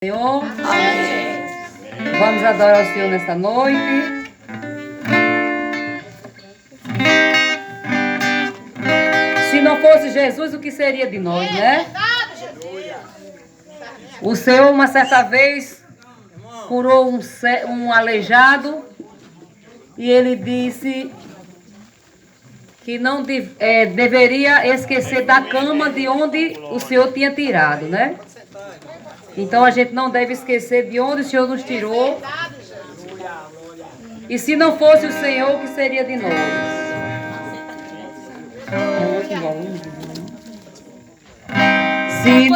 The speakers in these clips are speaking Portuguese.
Senhor. Amém. Vamos adorar o Senhor nesta noite. Se não fosse Jesus, o que seria de nós, né? O Senhor, uma certa vez, curou um aleijado e ele disse que não deveria esquecer da cama de onde o Senhor tinha tirado, né? Então a gente não deve esquecer de onde o Senhor nos tirou. E se não fosse o Senhor, o que seria de nós? Se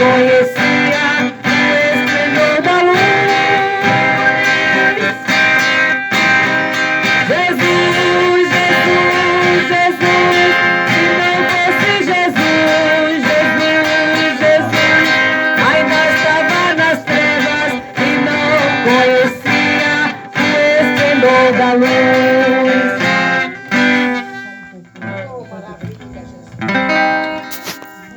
Conhecer